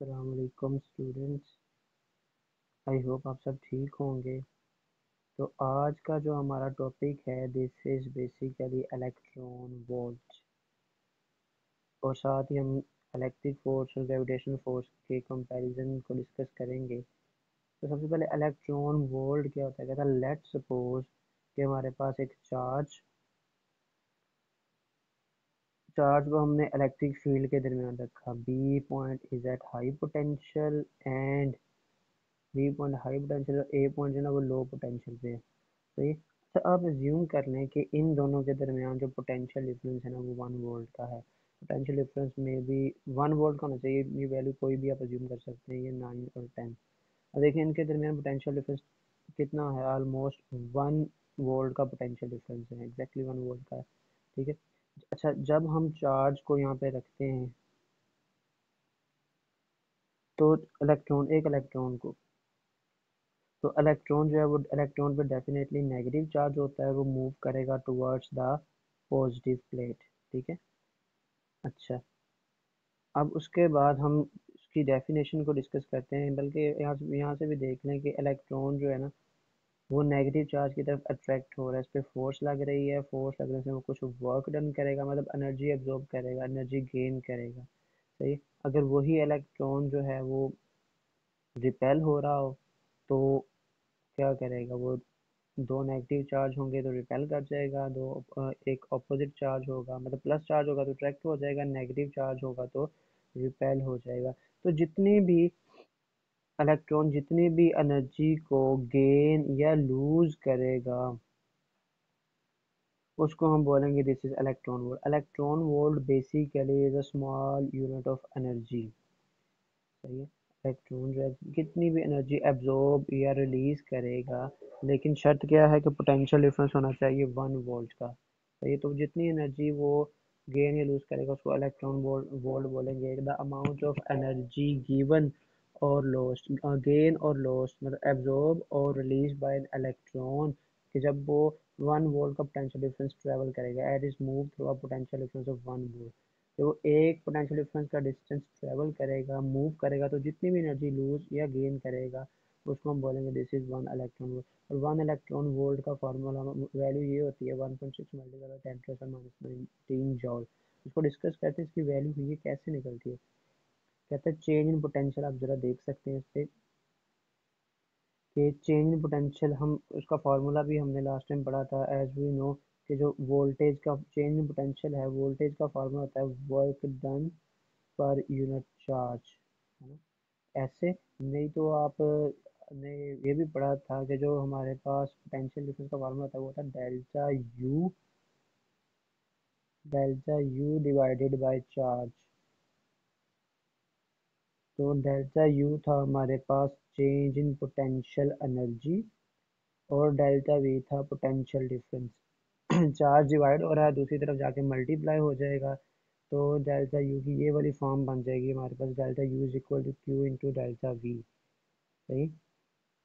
अस्सलाम वालेकुम students. I hope आप सब ठीक होंगे। तो आज का जो हमारा टॉपिक है this is basically electron volt, और साथ ही हम इलेक्ट्रिक फोर्स और ग्रेविटेशनल फोर्स के कंपैरिजन को डिस्कस करेंगे। तो सबसे पहले इलेक्ट्रॉन वोल्ट क्या होता है। कहता है लेट्स सपोज कि हमारे पास एक चार्ज को हमने इलेक्ट्रिक फील्ड के दरमियान रखा। B point is at high potential and B point high potential और ए पॉइंट जो है ना वो लो पोटेंशियल पे है। सही। अच्छा, आप अज्यूम कर लें कि इन दोनों के दरमियान जो पोटेंशियल डिफरेंस है ना वो 1 वोल्ट का है। पोटेंशियल डिफरेंस में भी 1 वोल्ट का होना चाहिए। ये वैल्यू कोई भी आप अज्यूम कर सकते हैं, ये 9 और 10। अब देखिए इनके दरमियान पोटेंशियल डिफरेंस कितना है। ऑलमोस्ट 1 वोल्ट का पोटेंशियल डिफरेंस है, एग्जैक्टली 1 वोल्ट का है। ठीक है। अच्छा, जब हम चार्ज को यहाँ पे रखते हैं तो इलेक्ट्रॉन को, तो इलेक्ट्रॉन जो है वो इलेक्ट्रॉन पे डेफिनेटली नेगेटिव चार्ज होता है, वो मूव करेगा टुवर्ड्स द पॉजिटिव प्लेट। ठीक है। अच्छा, अब उसके बाद हम उसकी डेफिनेशन को डिस्कस करते हैं। बल्कि यहाँ से भी देख लें कि इलेक्ट्रॉन जो है ना वो नेगेटिव चार्ज की तरफ अट्रैक्ट हो रहा है। इस पर फोर्स लग रही है, फोर्स लगने से वो कुछ वर्क डन करेगा, मतलब एनर्जी एब्जॉर्ब करेगा, एनर्जी गेन करेगा। सही। अगर वही इलेक्ट्रॉन जो है वो रिपेल हो रहा हो तो क्या करेगा वो, दो नेगेटिव चार्ज होंगे तो रिपेल कर जाएगा, एक ऑपोजिट चार्ज होगा मतलब प्लस चार्ज होगा तो अट्रैक्ट हो जाएगा, नेगेटिव चार्ज होगा तो रिपेल हो जाएगा। तो जितनी भी एनर्जी को गेन या लूज करेगा उसको हम बोलेंगे this is electron volt. Electron volt basically is a small unit of energy. सही है। इलेक्ट्रॉन जो है कितनी भी एनर्जी एब्जॉर्ब या रिलीज करेगा, लेकिन शर्त क्या है कि पोटेंशियल डिफरेंस होना चाहिए 1 वोल्ट का। सही है। तो जितनी एनर्जी वो गेन या लूज करेगा उसको इलेक्ट्रॉन वोल्ट वोल्ट बोलेंगे। The amount of energy given और लॉस्ट, गेन और लॉस्ट मतलब एब्जॉर्ब और रिलीज बाय एन इलेक्ट्रॉन, कि जब वो 1 वोल्ट का पोटेंशियल डिफरेंस ट्रेवल करेगा it is move through a potential difference of 1 volt. तो वो एक पोटेंशियल डिफरेंस का डिस्टेंस ट्रेवल करेगा, मूव करेगा, तो जितनी भी एनर्जी लूज या गेन करेगा उसको हम बोलेंगे दिस इज 1 इलेक्ट्रॉन वोल्ट। और 1 इलेक्ट्रॉन वोल्ट का फार्मूला वैल्यू ये होती है 1.6 मल्टीप्लाई बाय 10⁻⁻⁹ जॉल। इसको डिस्कस करते हैं इसकी वैल्यू ये कैसे निकलती है। कहते हैं चेंज इन पोटेंशियल, आप जरा देख सकते हैं इस पे कि चेंज इन पोटेंशियल, हम उसका फार्मूला भी हमने लास्ट टाइम पढ़ा था। एज वी नो कि जो वोल्टेज का चेंज इन पोटेंशियल है, वोल्टेज का फार्मूला होता है work done per unit charge, है ना। ऐसे नहीं तो आप ने ये भी पढ़ा था कि जो हमारे पास पोटेंशियल डिफरेंस का फार्मूला था वो था delta U divided by charge. तो डेल्टा यू था हमारे पास चेंज इन पोटेंशियल एनर्जी, और डेल्टा वी था पोटेंशियल डिफरेंस। चार्ज डिवाइड हो रहा है, दूसरी तरफ जाके मल्टीप्लाई हो जाएगा, तो डेल्टा यू की ये वाली फॉर्म बन जाएगी हमारे पास, delta u is equal to q into delta v. सही।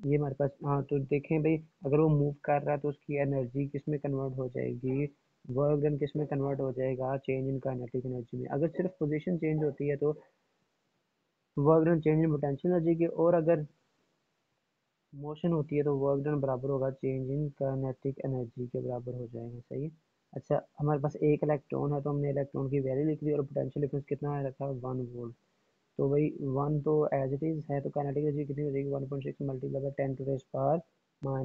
ये हमारे पास, हाँ तो देखें भाई, अगर वो मूव कर रहा है तो उसकी एनर्जी किस में कन्वर्ट हो जाएगी, वर्क डन किस में कन्वर्ट हो जाएगा, चेंज इन काइनेटिक एनर्जी में। अगर सिर्फ पोजीशन चेंज होती है तो work done change in potential energy के, और अगर मोशन होती है तो वर्क डन बराबर होगा चेंज इन काइनेटिक एनर्जी के बराबर हो जाएगा। सही है। अच्छा, हमारे पास एक इलेक्ट्रॉन है तो हमने इलेक्ट्रॉन की वैल्यू लिख दी, और पोटेंशियल डिफरेंस कितना है रखा, 1 वोल्ट। तो भाई 1 तो एज इट इज है, तो काइनेटिक एनर्जी कितनी हो जाएगी, 1.6 मल्टीप्लाई बाय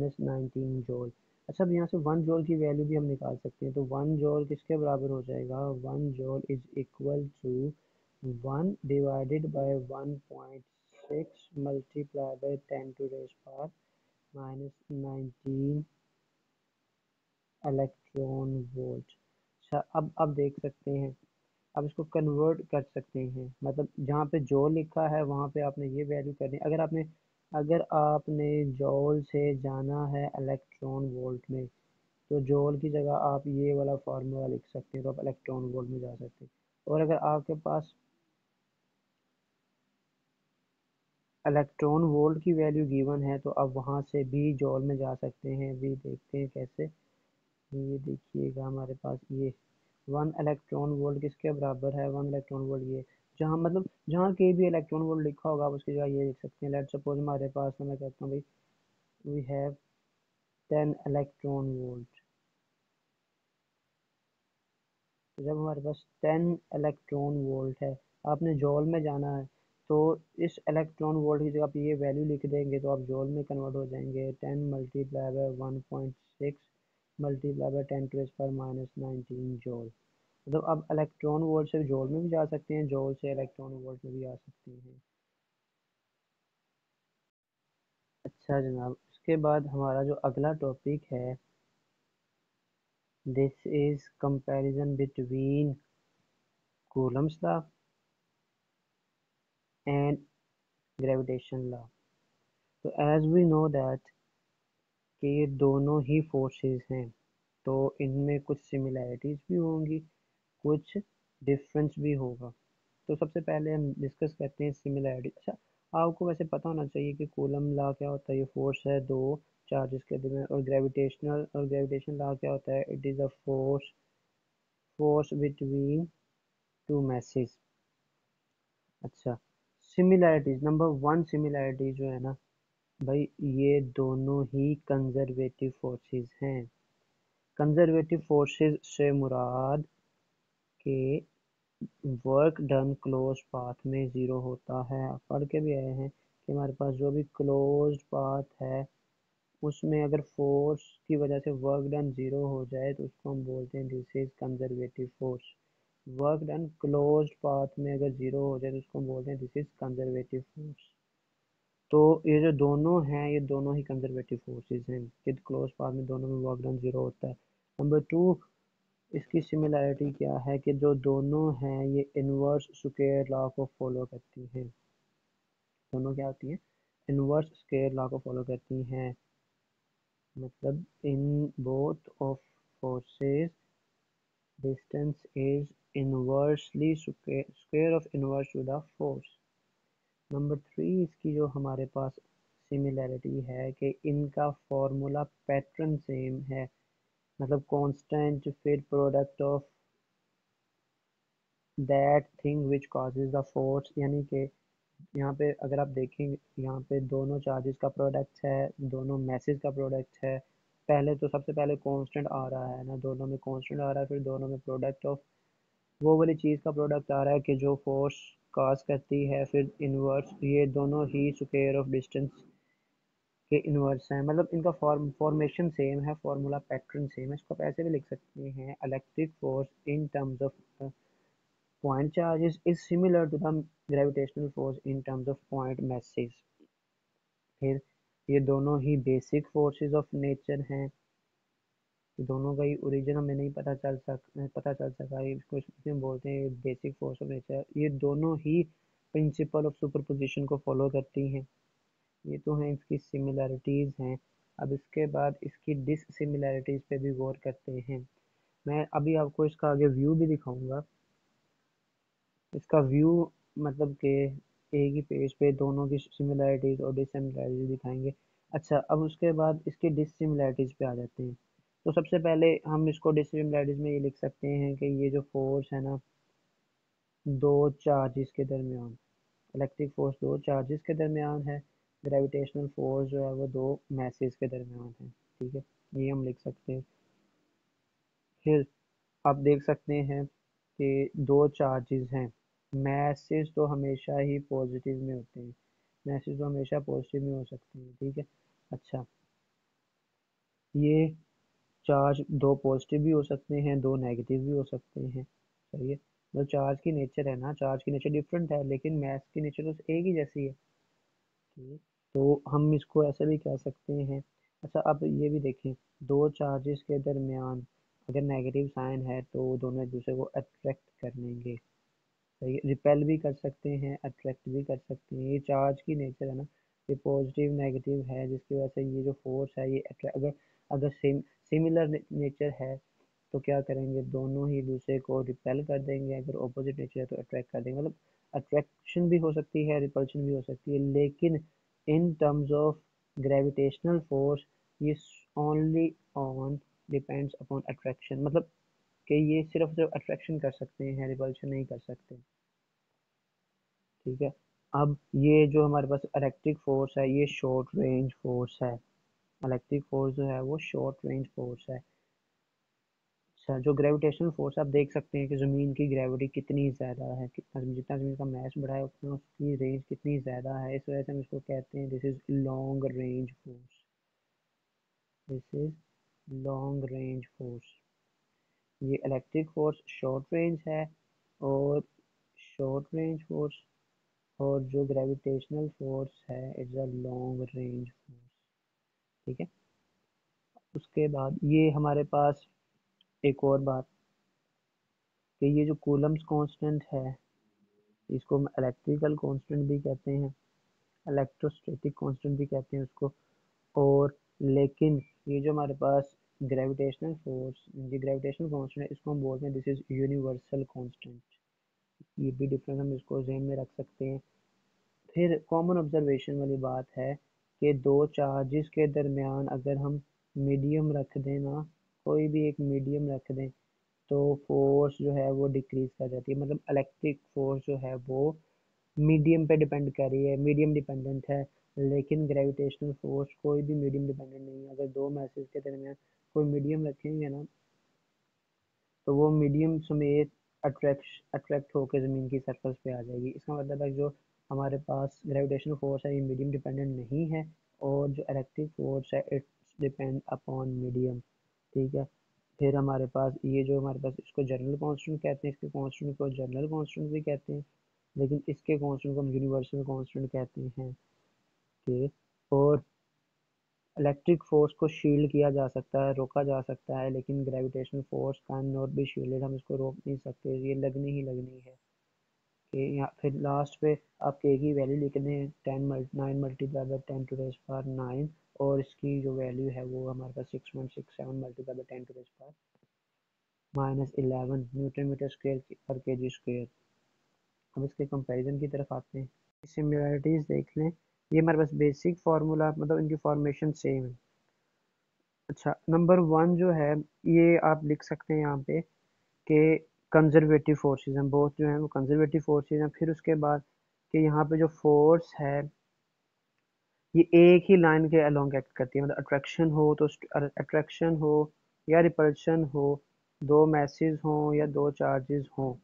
10⁻⁻⁹ जॉल। अच्छा, अब यहाँ से 1 जॉल की वैल्यू भी हम निकाल सकते हैं। तो 1 जॉल किसके बराबर हो जाएगा, 1 joule is equal to 1 divided by 1.6 multiply by 10⁻⁻⁹ electron volt. अच्छा, अब देख सकते हैं, अब इसको कन्वर्ट कर सकते हैं, मतलब जहाँ पे जॉल लिखा है वहाँ पे आपने ये वैल्यू करनी। अगर आपने जॉल से जाना है इलेक्ट्रॉन वोल्ट में, तो जॉल की जगह आप ये वाला फार्मूला लिख सकते हैं, तो आप इलेक्ट्रॉन वोल्ट में जा सकते हैं। और अगर आपके पास इलेक्ट्रॉन वोल्ट की वैल्यू गिवन है तो आप वहाँ से भी जॉल में जा सकते हैं। भी देखते हैं कैसे। ये देखिएगा हमारे पास ये 1 इलेक्ट्रॉन वोल्ट किसके बराबर है, 1 इलेक्ट्रॉन वोल्ट ये जहाँ मतलब जहाँ कहीं भी इलेक्ट्रॉन वोल्ट लिखा होगा आप उसकी जगह ये लिख सकते हैं। लेट सपोज हमारे पास, मैं कहता हूँ भाई वी हैव 10 इलेक्ट्रॉन वोल्ट। तो जब हमारे पास 10 इलेक्ट्रॉन वोल्ट है, आपने जॉल में जाना है, तो इस इलेक्ट्रॉन वोल्ट की जगह आप ये वैल्यू लिख देंगे तो आप जॉल में कन्वर्ट हो जाएंगे। 10 × 1.6 मल्टीप्लाई बाय 10⁻⁻⁹ जॉल। मतलब आप इलेक्ट्रॉन वोल्ट से जॉल में भी जा सकते हैं, जॉल से इलेक्ट्रॉन वोल्ट में भी आ सकते हैं। अच्छा जनाब, उसके बाद हमारा जो अगला टॉपिक है, this is comparison between Coulomb's law and gravitation law. तो एज वी नो दैट कि ये दोनों ही फोर्सेस हैं, तो इनमें कुछ सिमिलैरिटीज भी होंगी, कुछ डिफरेंस भी होगा। तो सबसे पहले हम डिस्कस करते हैं सिमिलैरिटी। अच्छा, आपको वैसे पता होना चाहिए कि कूलम लॉ क्या होता है। ये फोर्स है दो चार्जेस के दरमियान। और ग्रेविटेशन लॉ क्या होता है, it is a force between two message. अच्छा, सिमिलैरिटीज नंबर वन, सिमिलैरिटीज जो है ना भाई, ये दोनों ही कंजर्वेटिव फोर्सेस हैं। कंजर्वेटिव फोर्सेस से मुराद के वर्क डन क्लोज पाथ में ज़ीरो होता है। आप पढ़ के भी आए हैं कि हमारे पास जो भी क्लोज्ड पाथ है उसमें अगर फोर्स की वजह से वर्क डन ज़ीरो हो जाए तो उसको हम बोलते हैं this is conservative force. Work done closed path में अगर ज़ीरो हो जाए तो उसको हम बोलते हैं दिस इज कंजर्वेटिव फोर्स। तो ये जो दोनों हैं ये दोनों ही कंजर्वेटिव फोर्सेस हैं कि क्लोज पाथ में दोनों में वर्क डन ज़ीरो होता है। नंबर टू, इसकी सिमिलैरिटी क्या है कि जो दोनों हैं ये इनवर्स स्क्वायर लॉ को फॉलो करती हैं। दोनों क्या होती हैं, इनवर्स स्क्वायर लॉ को फॉलो करती हैं। मतलब in both of forces distance is inversely square of inverse two the force. Number three, इसकी जो हमारे पास सिमिलैरिटी है कि इनका फॉर्मूला पैटर्न सेम है। मतलब कांस्टेंट फिर product of that thing which causes the force, यानी कि यहाँ पे अगर आप देखेंगे यहाँ पे दोनों चार्जेस का प्रोडक्ट है, दोनों मैसेज का प्रोडक्ट है। पहले तो सबसे पहले कांस्टेंट आ रहा है ना, दोनों में कांस्टेंट आ रहा है, फिर दोनों में प्रोडक्ट ऑफ वो वाली चीज़ का प्रोडक्ट आ रहा है कि जो फोर्स काज करती है, फिर इनवर्स, ये दोनों ही स्क्वायर ऑफ डिस्टेंस के इनवर्स हैं। मतलब इनका फॉर्मेशन सेम है, फार्मूला पैटर्न सेम है। इसको आप ऐसे भी लिख सकते हैं, electric force in terms of point charges is similar to the gravitational force in terms of point masses। फिर ये दोनों ही बेसिक फोर्सेस ऑफ नेचर हैं। दोनों का ही ओरिजिन हमें नहीं पता चल सका, इसको इसमें बोलते हैं बेसिक फोर्स ऑफ नेचर। ये दोनों ही प्रिंसिपल ऑफ सुपरपोजिशन को फॉलो करती हैं। ये तो हैं इसकी सिमिलैरिटीज़ हैं। अब इसके बाद इसकी डिससिमिलैरिटीज़ पे भी गौर करते हैं। मैं अभी आपको इसका आगे व्यू भी दिखाऊंगा। इसका व्यू मतलब कि एक ही पेज पे दोनों की सिमिलैरिटीज और डिससिमिलैरिटीज दिखाएंगे। अच्छा, अब उसके बाद इसके डिससिमिलैरिटीज पे आ जाते हैं। तो सबसे पहले हम इसको डिससिमिलैरिटीज में ये लिख सकते हैं कि ये जो फोर्स है ना दो चार्जेस के दरमियान, इलेक्ट्रिक फोर्स दो चार्जेस के दरमियान है। ग्रेविटेशनल फोर्स जो है वो दो मैसेज के दरमियान है। ठीक है, ये हम लिख सकते हैं। फिर आप देख सकते हैं कि दो चार्जेस हैं। मैसेज तो हमेशा ही पॉजिटिव में होते हैं, मैसेज तो हमेशा पॉजिटिव में हो सकते हैं। ठीक है, अच्छा, ये चार्ज दो पॉजिटिव भी हो सकते हैं, दो नेगेटिव भी हो सकते हैं। सही है, जो चार्ज की नेचर है ना, चार्ज की नेचर डिफरेंट है लेकिन मैस की नेचर तो एक ही जैसी है। ठीक है, तो हम इसको ऐसे भी कह सकते हैं। अच्छा, अब ये भी देखें, दो चार्जेस के दरमियान अगर नेगेटिव साइन है तो दोनों एक दूसरे को अट्रैक्ट कर लेंगे। सही है, रिपेल भी कर सकते हैं, अट्रैक्ट भी कर सकते हैं। ये चार्ज की नेचर है ना, ये पॉजिटिव नेगेटिव है, जिसकी वजह से ये जो फोर्स है ये अगर अगर सिमिलर नेचर है तो क्या करेंगे, दोनों ही दूसरे को रिपेल कर देंगे। अगर ऑपोजिट नेचर है तो अट्रैक्ट कर देंगे। मतलब अट्रैक्शन भी हो सकती है, रिपल्शन भी हो सकती है, लेकिन in terms of gravitational force ये only on depends upon attraction. मतलब कि ये सिर्फ सिर्फ अट्रैक्शन कर सकते हैं, रिपल्शन नहीं कर सकते। ठीक है। अब ये जो हमारे पास इलेक्ट्रिक फोर्स है ये शॉर्ट रेंज फोर्स है। इलेक्ट्रिक फोर्स जो है वो शॉर्ट रेंज फोर्स है। अच्छा, जो ग्रेविटेशनल फोर्स आप देख सकते हैं कि ज़मीन की ग्रेविटी कितनी ज़्यादा है, कितना जितना ज़मीन का मास बढ़ा है उतना उसकी रेंज कितनी ज़्यादा है, इस वजह से हम इसको कहते हैं this is long range force. This is long range force. ये इलेक्ट्रिक फोर्स शॉर्ट रेंज है और शॉर्ट रेंज फोर्स, और जो ग्रेविटेशनल फोर्स है it's a long range force. ठीक है। उसके बाद ये हमारे पास एक और बात कि ये जो कूलम्स कांस्टेंट है इसको हम इलेक्ट्रिकल कांस्टेंट भी कहते हैं, इलेक्ट्रोस्टैटिक कांस्टेंट भी कहते हैं उसको। और लेकिन ये जो हमारे पास ग्रेविटेशनल फोर्स, ये ग्रेविटेशनल कांस्टेंट है, इसको हम बोलते हैं दिस इज यूनिवर्सल कांस्टेंट। ये भी डिफरेंस हम इसको ज़हन में रख सकते हैं। फिर कॉमन ऑब्जर्वेशन वाली बात है कि दो चार्जेस के दरमियान अगर हम मीडियम रख दें ना, कोई भी एक मीडियम रख दें, तो फोर्स जो है वो डिक्रीज कर जाती है। मतलब इलेक्ट्रिक फोर्स जो है वो मीडियम पे डिपेंड कर रही है, मीडियम डिपेंडेंट है। लेकिन ग्रेविटेशनल फोर्स कोई भी मीडियम डिपेंडेंट नहीं है। अगर दो मैसेज के दरमियान कोई मीडियम रखेंगे ना, तो वो मीडियम समेत अट्रैक्ट होकर ज़मीन की सरफेस पे आ जाएगी। इसका मतलब है जो हमारे पास ग्रेविटेशनल फोर्स है ये मीडियम डिपेंडेंट नहीं है, और जो इलेक्ट्रिक फोर्स है इट्स डिपेंड अपॉन मीडियम। ठीक है। फिर हमारे पास ये जो हमारे पास इसको जनरल कांस्टेंट कहते हैं, इसके कांस्टेंट को जनरल कांस्टेंट भी कहते हैं, लेकिन इसके कांस्टेंट को हम यूनिवर्सल कांस्टेंट कहते हैं कि। और इलेक्ट्रिक फोर्स को शील्ड किया जा सकता है, रोका जा सकता है, लेकिन gravitational force can not be shielded, हम इसको रोक नहीं सकते, ये लगनी ही लगनी है। कि यहाँ फिर लास्ट पे आप के की वैल्यू लिख दें 9 मल्टीप्लाई बाई 10⁻⁹ और इसकी जो वैल्यू है वो हमारे पास 6.67 multiply by 10⁻⁻11 newton metre square per K ji square. अब इसके कंपैरिजन की तरफ आते हैं। सिमिलरिटीज़ देख लें। ये हमारे पास बेसिक फार्मूला, मतलब इनकी फॉर्मेशन सेम है। अच्छा, नंबर वन जो है ये आप लिख सकते हैं यहाँ पे कि कंजर्वेटिव फोर्सेस हैं, बोथ जो हैं वो कंजर्वेटिव फोर्सेस हैं। फिर उसके बाद कि यहाँ पे जो फोर्स है ये एक ही लाइन के अलोंग एक्ट करती है। मतलब अट्रैक्शन हो तो अट्रैक्शन हो या रिपल्शन हो, दो मैसेज हों या दो चार्जेस हों,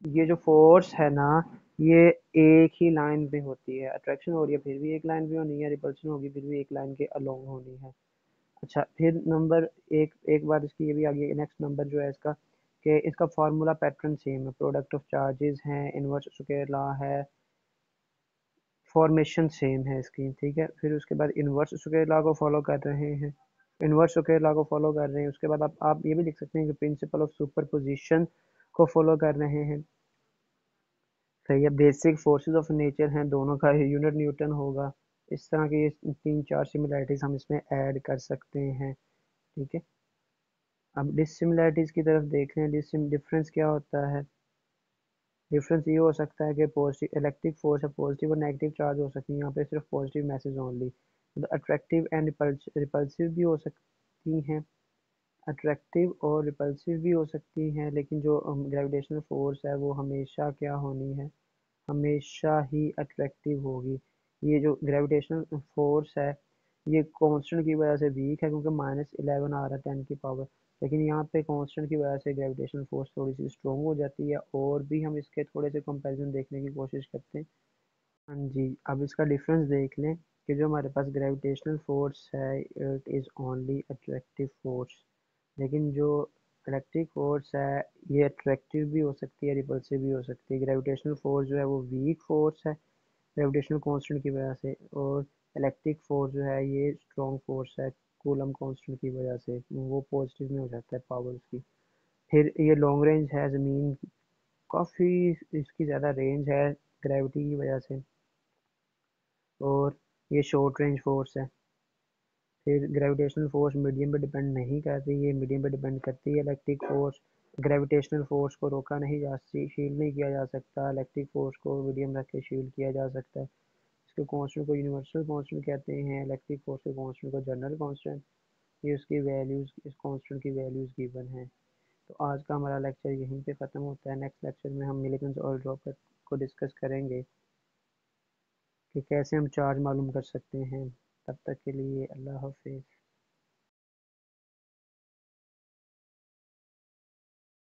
ये जो फोर्स है ना ये एक ही लाइन पे होती है। अट्रैक्शन हो रही है फिर भी एक लाइन पे होनी है, रिपल्शन होगी फिर भी एक लाइन के अलोंग होनी है। अच्छा, फिर नंबर एक बात इसकी ये भी आ गई, नेक्स्ट नंबर जो है इसका कि इसका फार्मूला पैटर्न सेम है, प्रोडक्ट ऑफ चार्जेस हैं, इनवर्स स्क्वायर लॉ है, फॉर्मेशन सेम है इसकी। ठीक है। फिर उसके बाद इनवर्स स्क्वायर लॉ को फॉलो कर रहे हैं, इनवर्स स्क्वायर लॉ को फॉलो कर रहे हैं। उसके बाद आप ये भी लिख सकते हैं कि प्रिंसिपल ऑफ सुपरपोजिशन को फॉलो कर रहे हैं। सही है। बेसिक फोर्सेस ऑफ नेचर हैं, दोनों का यूनिट न्यूटन होगा। इस तरह की तीन चार सिमिलरिटीज हम इसमें ऐड कर सकते हैं। ठीक है। अब डिसिमिलरिटीज की तरफ देख रहे हैं। डिफरेंस क्या होता है? डिफरेंस ये हो सकता है कि पॉजिटिव इलेक्ट्रिक फोर्स है, पॉजिटिव और नेगेटिव चार्ज हो सकती है, यहाँ पे सिर्फ पॉजिटिव मैसेज ओनली। मतलब अट्रैक्टिव एंड रिपल्सिव भी हो सकती हैं, अट्रैक्टिव और रिपल्सिव भी हो सकती हैं, लेकिन जो ग्रेविटेशनल फोर्स है वो हमेशा क्या होनी है, हमेशा ही अट्रैक्टिव होगी। ये जो ग्रेविटेशनल फोर्स है ये कांस्टेंट की वजह से वीक है, क्योंकि -11 आ रहा है 10 की पावर। लेकिन यहाँ पे कांस्टेंट की वजह से ग्रेविटेशनल फोर्स थोड़ी सी स्ट्रॉन्ग हो जाती है। और भी हम इसके थोड़े से कंपैरिजन देखने की कोशिश करते हैं। हाँ जी, अब इसका डिफरेंस देख लें कि जो हमारे पास ग्रेविटेशनल फोर्स है it is only attractive force, लेकिन जो इलेक्ट्रिक फोर्स है ये अट्रैक्टिव भी हो सकती है, रिपल्सिव भी हो सकती है। ग्रेविटेशनल फोर्स जो है वो वीक फोर्स है ग्रेविटेशनल कांस्टेंट की वजह से, और इलेक्ट्रिक फोर्स जो है ये स्ट्रॉन्ग फोर्स है कूलम कांस्टेंट की वजह से, वो पॉजिटिव में हो जाता है पावर उसकी। फिर ये लॉन्ग रेंज है, ज़मीन काफ़ी इसकी ज़्यादा रेंज है ग्रेविटी की वजह से। और ये शॉर्ट रेंज फोर्स है। फिर ग्रेविटेशनल फोर्स मीडियम पे डिपेंड नहीं करती, ये मीडियम पे डिपेंड करती है। इलेक्ट्रिक फोर्स ग्रेविटेशनल फोर्स को रोका नहीं जा शील्ड नहीं किया जा सकता, इलेक्ट्रिक फोर्स को मीडियम रख के शील्ड किया जा सकता है। इसके कांस्टेंट को यूनिवर्सल कांस्टेंट कहते हैं, इलेक्ट्रिक फोर्स के कांस्टेंट को जनरल कांस्टेंट। ये उसकी वैल्यूज़, इस कांस्टेंट की वैल्यूज़ गिवन है। तो आज का हमारा लेक्चर यहीं पे ख़त्म होता है। नेक्स्ट लेक्चर में हम मिलिगन्स ऑयल ड्रॉप को डिस्कस करेंगे कि कैसे हम चार्ज मालूम कर सकते हैं। तब तक के लिए अल्लाह हाफिज़।